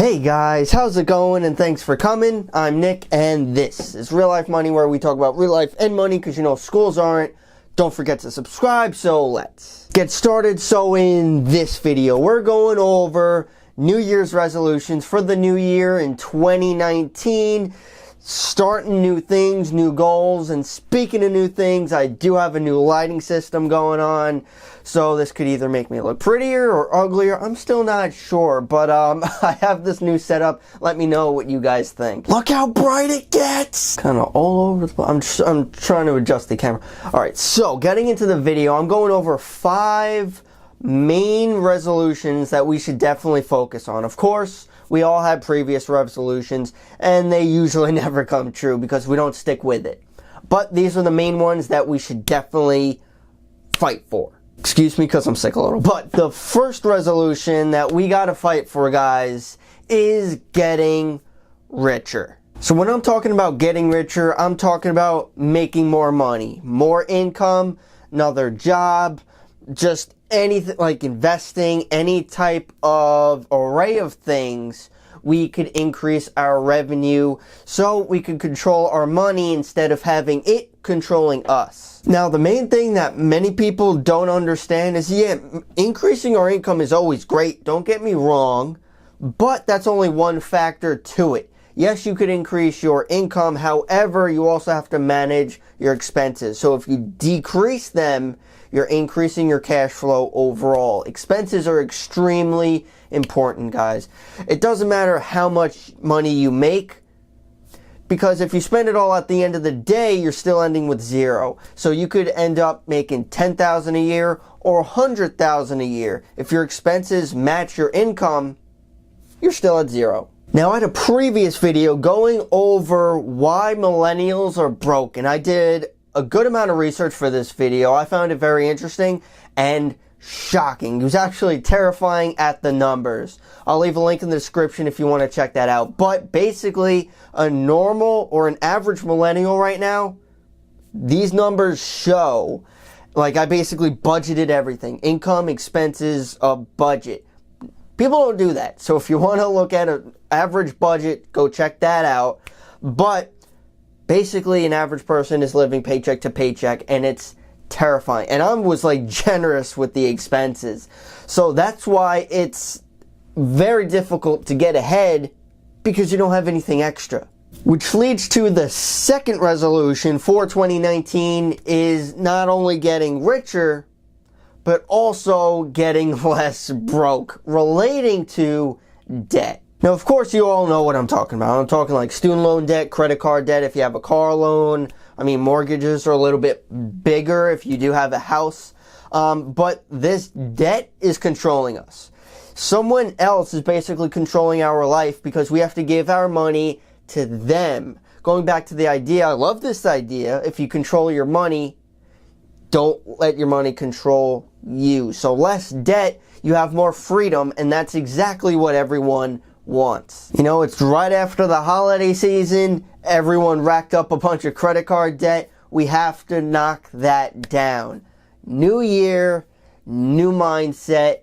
Hey guys, how's it going? And thanks for coming. I'm Nick, and this is Real Life Money, where we talk about real life and money because you know schools aren't. Don't forget to subscribe, so let's get started. So in this video, we're going over New Year's resolutions for the new year in 2019. Starting new things, new goals, and speaking of new things, I do have a new lighting system going on, so this could either make me look prettier or uglier. I'm still not sure, but I have this new setup. Let me know what you guys think. Look how bright it gets! Kind of all over the place. I'm trying to adjust the camera. Alright, so getting into the video, I'm going over 5 main resolutions that we should definitely focus on. Of course, we all had previous resolutions, and they usually never come true because we don't stick with it. But these are the main ones that we should definitely fight for. Excuse me because I'm sick a little. But the first resolution that we gotta fight for, guys, is getting richer. So when I'm talking about getting richer, I'm talking about making more money, more income, another job, just anything like investing, any type of array of things. We could increase our revenue so we could control our money instead of having it controlling us. Now, the main thing that many people don't understand is, yeah, increasing our income is always great, don't get me wrong, but that's only one factor to it. Yes, you could increase your income, however, you also have to manage your expenses. So if you decrease them, you're increasing your cash flow overall. Expenses are extremely important, guys. It doesn't matter how much money you make, because if you spend it all at the end of the day, you're still ending with zero. So you could end up making $10,000 a year or $100,000 a year. If your expenses match your income, you're still at zero. Now, I had a previous video going over why millennials are broke, and I did a good amount of research for this video. I found it very interesting and shocking. It was actually terrifying at the numbers. I'll leave a link in the description if you want to check that out. But basically, a normal or an average millennial right now, these numbers show, like, I basically budgeted everything. Income, expenses, a budget. People don't do that. So if you want to look at an average budget, go check that out. But basically, an average person is living paycheck to paycheck, and it's terrifying. And I was like generous with the expenses. So that's why it's very difficult to get ahead, because you don't have anything extra. Which leads to the second resolution for 2019 is not only getting richer, but also getting less broke, relating to debt. Now, of course, you all know what I'm talking about. I'm talking like student loan debt, credit card debt if you have a car loan. I mean, mortgages are a little bit bigger if you do have a house. But this debt is controlling us. Someone else is basically controlling our life because we have to give our money to them. Going back to the idea, I love this idea. If you control your money, don't let your money control you. So less debt, you have more freedom, and that's exactly what everyone wants. You know, it's right after the holiday season. Everyone racked up a bunch of credit card debt. We have to knock that down. New year, new mindset,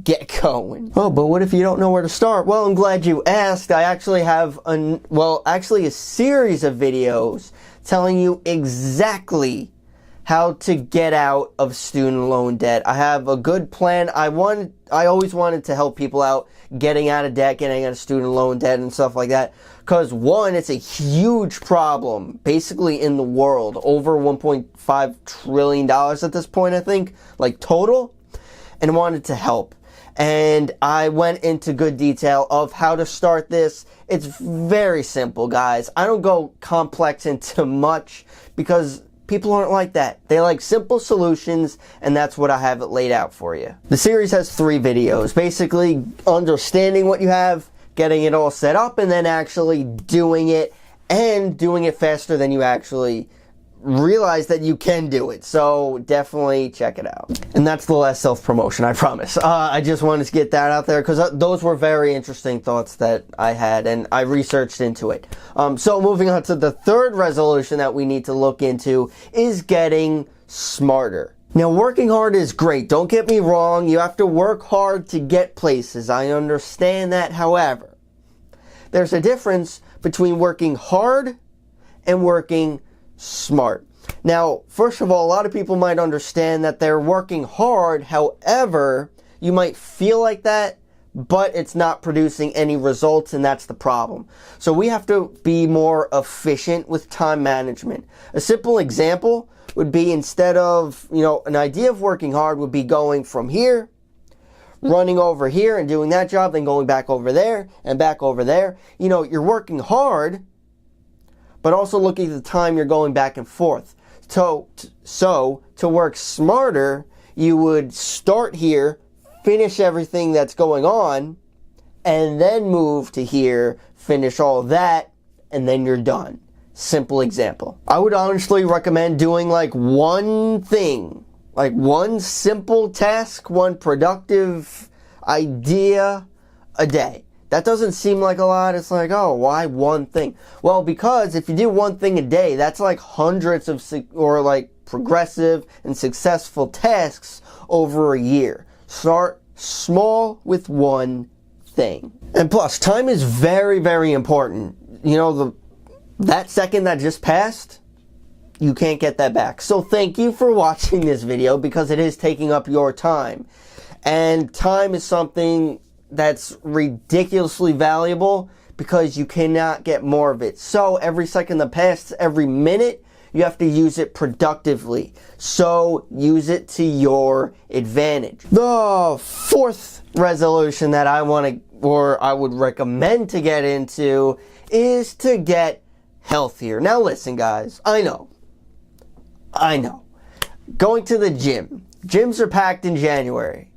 get going. Oh, but what if you don't know where to start? Well, I'm glad you asked. I actually have a series of videos telling you exactly how to get out of student loan debt. I have a good plan. I always wanted to help people out getting out of debt, getting out of student loan debt and stuff like that. Because one, it's a huge problem basically in the world. Over $1.5 trillion at this point, I think, like total. And I wanted to help. And I went into good detail of how to start this. It's very simple, guys. I don't go complex into much because people aren't like that. They like simple solutions, and that's what I have it laid out for you. The series has 3 videos. Basically, understanding what you have, getting it all set up, and then actually doing it, and doing it faster than you actually realize that you can do it. So definitely check it out. And that's the last self-promotion, I promise. I just wanted to get that out there because those were very interesting thoughts that I had, and I researched into it. So moving on to the third resolution that we need to look into is getting smarter. Now, working hard is great. Don't get me wrong. You have to work hard to get places. I understand that. However, there's a difference between working hard and working smart. Now, first of all, a lot of people might understand that they're working hard. However, you might feel like that, but it's not producing any results, and that's the problem. So we have to be more efficient with time management. A simple example would be, instead of, an idea of working hard would be going from here, running over here and doing that job, then going back over there and back over there. You're working hard, but also looking at the time you're going back and forth. So to work smarter, you would start here, finish everything that's going on, and then move to here, finish all of that, and then you're done. Simple example. I would honestly recommend doing like one thing, like one simple task, one productive idea a day. That doesn't seem like a lot. It's like, oh, why one thing? Well, because if you do one thing a day, that's like hundreds of progressive and successful tasks over a year. Start small with one thing. And plus, time is very, very important. That second that just passed, you can't get that back. So thank you for watching this video, because it is taking up your time. And time is something that's ridiculously valuable, because you cannot get more of it. So every second that passes, every minute, you have to use it productively. So use it to your advantage. The fourth resolution that I would recommend to get into is to get healthier. Now listen, guys, I know. Going to the gym. Gyms are packed in January,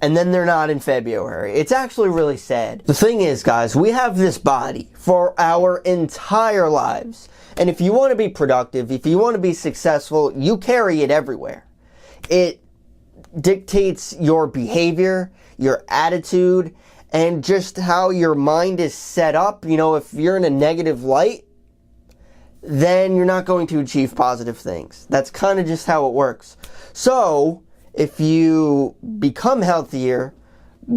and then they're not in February. It's actually really sad. The thing is, guys, we have this body for our entire lives. And if you want to be productive, if you want to be successful, you carry it everywhere. It dictates your behavior, your attitude, and just how your mind is set up. If you're in a negative light, then you're not going to achieve positive things. That's kind of just how it works. So, if you become healthier,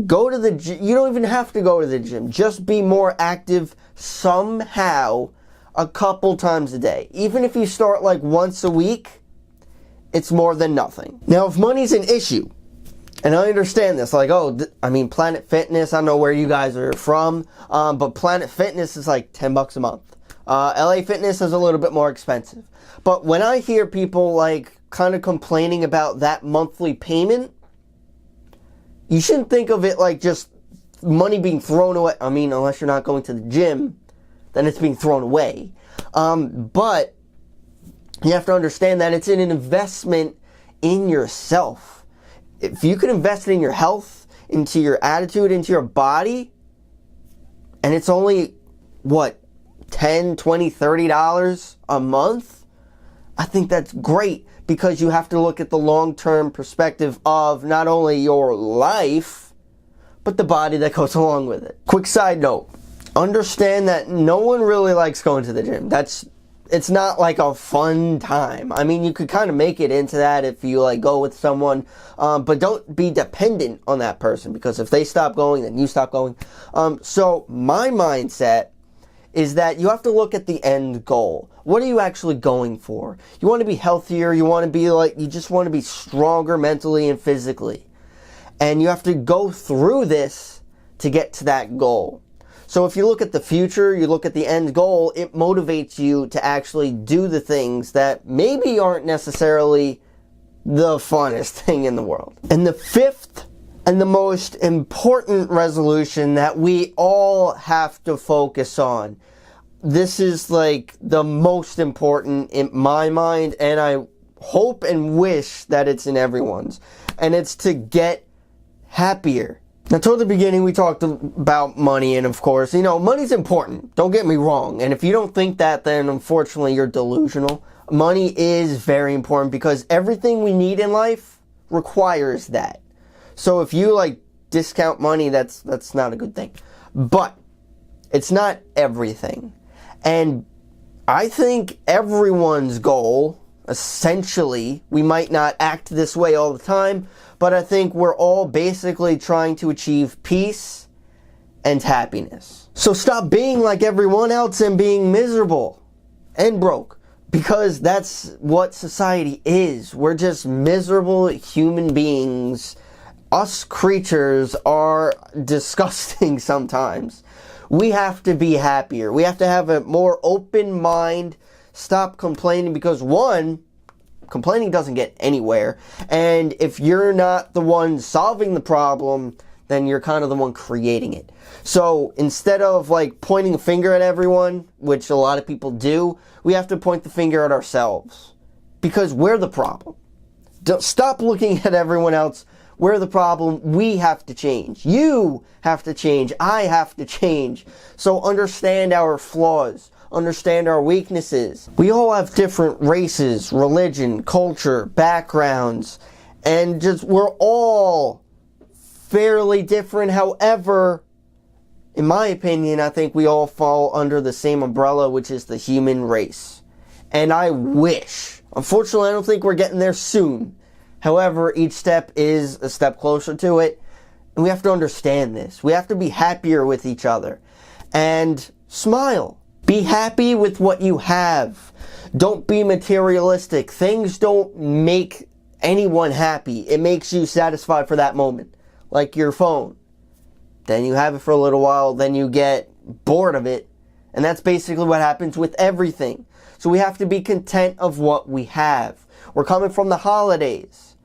go to the gym. You don't even have to go to the gym. Just be more active somehow a couple times a day. Even if you start like once a week, it's more than nothing. Now, if money's an issue, and I understand this, Planet Fitness, I don't know where you guys are from, but Planet Fitness is like $10 a month. LA Fitness is a little bit more expensive. But when I hear people kind of complaining about that monthly payment, you shouldn't think of it like just money being thrown away. Unless you're not going to the gym, then it's being thrown away. But you have to understand that it's an investment in yourself. If you could invest in your health, into your attitude, into your body, and it's only, $10, $20, $30 a month, I think that's great, because you have to look at the long-term perspective of not only your life, but the body that goes along with it. Quick side note, understand that no one really likes going to the gym. It's not like a fun time. You could kind of make it into that if you go with someone, but don't be dependent on that person, because if they stop going, then you stop going. So my mindset is that you have to look at the end goal. What are you actually going for? You want to be healthier. You want to be you just want to be stronger mentally and physically. And you have to go through this to get to that goal. So if you look at the future, you look at the end goal, it motivates you to actually do the things that maybe aren't necessarily the funnest thing in the world. And the fifth and the most important resolution that we all have to focus on, this is the most important in my mind, and I hope and wish that it's in everyone's, and it's to get happier. Now, toward the beginning, we talked about money, and of course, money's important. Don't get me wrong. And if you don't think that, then unfortunately, you're delusional. Money is very important, because everything we need in life requires that. So if you discount money, that's not a good thing. But it's not everything. And I think everyone's goal, essentially, we might not act this way all the time, but I think we're all basically trying to achieve peace and happiness. So stop being like everyone else and being miserable and broke, because that's what society is. We're just miserable human beings. Us creatures are disgusting sometimes. We have to be happier. We have to have a more open mind. Stop complaining, because one, complaining doesn't get anywhere. And if you're not the one solving the problem, then you're kind of the one creating it. So instead of like pointing a finger at everyone, which a lot of people do, we have to point the finger at ourselves, because we're the problem. Don't stop looking at everyone else. We're the problem. We have to change. You have to change. I have to change. So understand our flaws. Understand our weaknesses. We all have different races, religion, culture, backgrounds, and just we're all fairly different. However, in my opinion, I think we all fall under the same umbrella, which is the human race. And I wish, unfortunately, I don't think we're getting there soon. However, each step is a step closer to it. And we have to understand this. We have to be happier with each other. And smile. Be happy with what you have. Don't be materialistic. Things don't make anyone happy. It makes you satisfied for that moment. Like your phone. Then you have it for a little while, then you get bored of it. And that's basically what happens with everything. So we have to be content of what we have. We're coming from the holidays.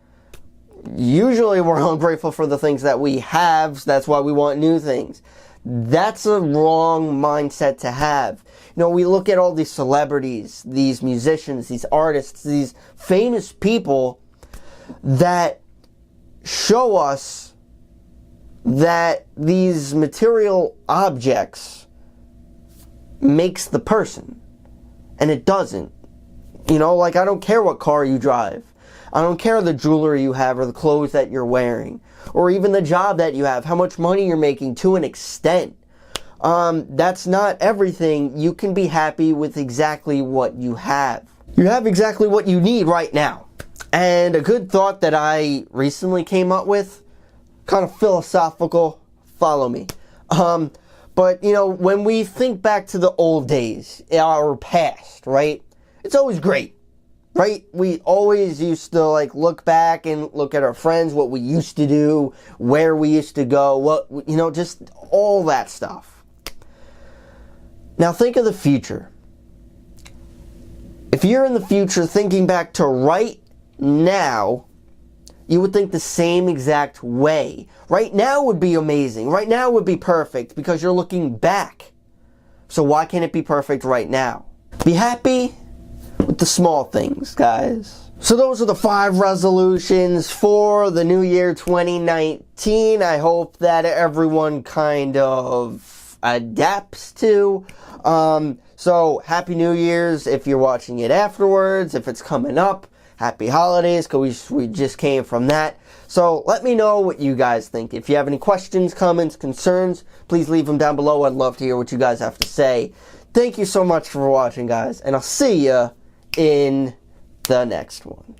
Usually we're ungrateful for the things that we have, so that's why we want new things. That's a wrong mindset to have. You know, we look at all these celebrities, these musicians, these artists, these famous people that show us that these material objects makes the person. And it doesn't. You know, like I don't care what car you drive. I don't care the jewelry you have or the clothes that you're wearing. Or even the job that you have, how much money you're making to an extent. That's not everything. You can be happy with exactly what you have. You have exactly what you need right now. And a good thought that I recently came up with, kind of philosophical, follow me. But, you know, when we think back to the old days, our past, right? It's always great, right? We always used to, like, look back and look at our friends, what we used to do, where we used to go, what, you know, just all that stuff. Now, think of the future. If you're in the future thinking back to right now, you would think the same exact way. Right now would be amazing. Right now would be perfect because you're looking back. So why can't it be perfect right now? Be happy with the small things, guys. So those are the 5 resolutions for the new year 2019. I hope that everyone kind of adapts to. So happy New Year's if you're watching it afterwards. If it's coming up, happy holidays, because we just came from that. So let me know what you guys think. If you have any questions, comments, concerns, please leave them down below. I'd love to hear what you guys have to say. Thank you so much for watching, guys, and I'll see you in the next one.